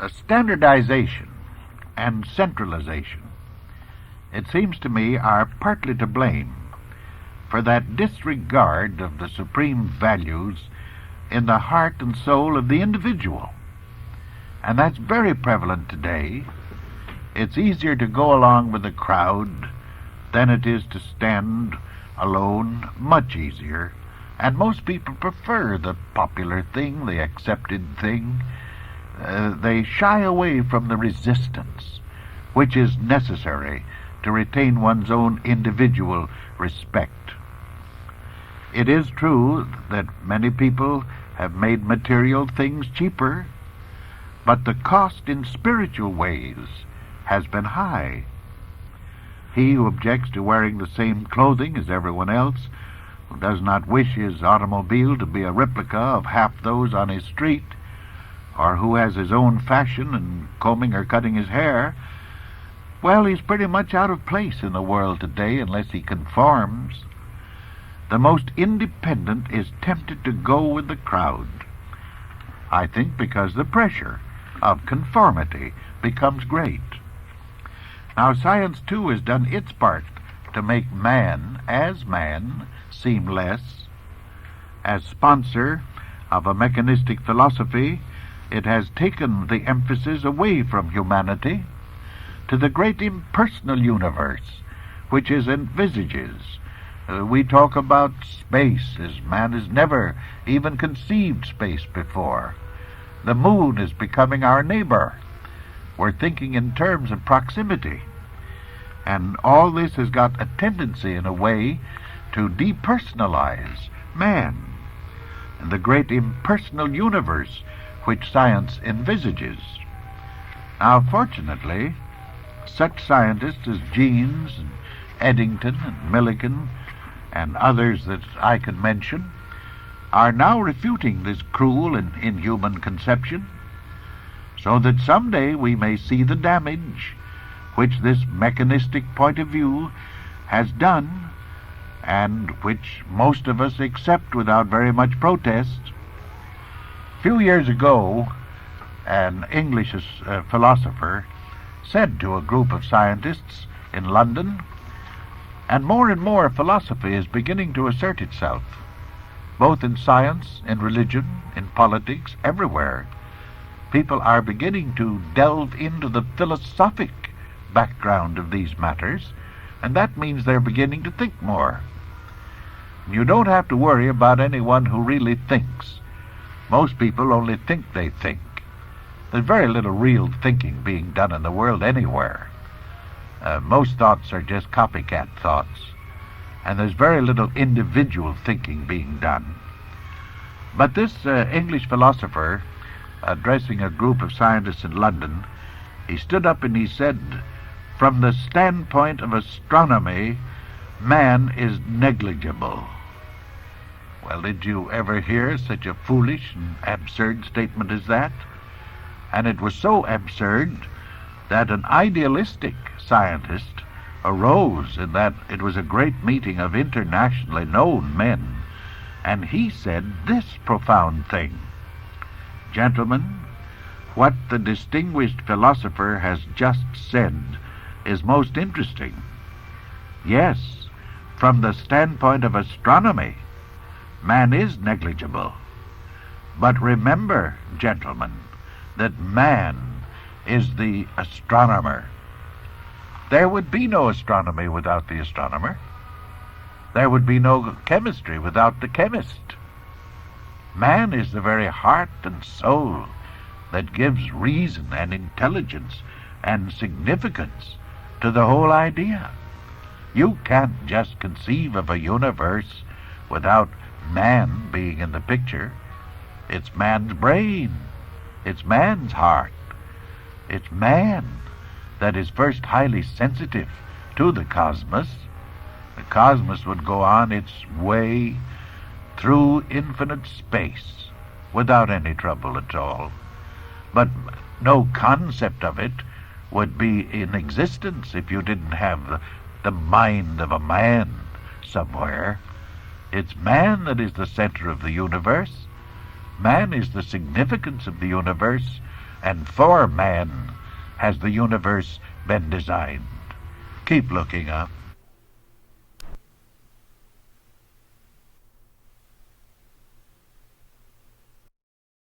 Standardization and centralization, it seems to me, are partly to blame for that disregard of the supreme values in the heart and soul of the individual. And that's very prevalent today. It's easier to go along with the crowd than it is to stand alone, much easier. And most people prefer the popular thing, the accepted thing. They shy away from the resistance, which is necessary to retain one's own individual respect. It is true that many people have made material things cheaper, but the cost in spiritual ways has been high. He who objects to wearing the same clothing as everyone else, who does not wish his automobile to be a replica of half those on his street, or who has his own fashion in combing or cutting his hair, well, he's pretty much out of place in the world today unless he conforms. The most independent is tempted to go with the crowd. I think because the pressure of conformity becomes great. Now, science, too, has done its part to make man, as man, seem less. As sponsor of a mechanistic philosophy, it has taken the emphasis away from humanity to the great impersonal universe which it envisages. We talk about space as man has never even conceived space before. The moon is becoming our neighbor. We're thinking in terms of proximity. And all this has got a tendency, in a way, to depersonalize man and the great impersonal universe which science envisages. Now, fortunately, such scientists as Jeans and Eddington and Millikan and others that I can mention are now refuting this cruel and inhuman conception, so that someday we may see the damage which this mechanistic point of view has done, and which most of us accept without very much protest. A few years ago, an English philosopher said to a group of scientists in London, and more philosophy is beginning to assert itself, both in science, in religion, in politics, everywhere. People are beginning to delve into the philosophic background of these matters, and that means they're beginning to think more. You don't have to worry about anyone who really thinks. Most people only think they think. There's very little real thinking being done in the world anywhere. Most thoughts are just copycat thoughts, and there's very little individual thinking being done. But this English philosopher, addressing a group of scientists in London, he stood up and he said, "From the standpoint of astronomy, man is negligible." Well, did you ever hear such a foolish and absurd statement as that? And it was so absurd that an idealistic scientist arose in that it was a great meeting of internationally known men, and he said this profound thing: "Gentlemen, what the distinguished philosopher has just said is most interesting. Yes, from the standpoint of astronomy, man is negligible. But remember, gentlemen, that man is the astronomer. There would be no astronomy without the astronomer. There would be no chemistry without the chemist. Man is the very heart and soul that gives reason and intelligence and significance to the whole idea. You can't just conceive of a universe without man being in the picture. It's man's brain. It's man's heart. It's man that is first highly sensitive to the cosmos. The cosmos would go on its way through infinite space without any trouble at all. But no concept of it would be in existence if you didn't have the mind of a man somewhere. It's man that is the center of the universe. Man is the significance of the universe, and for man has the universe been designed. Keep looking up.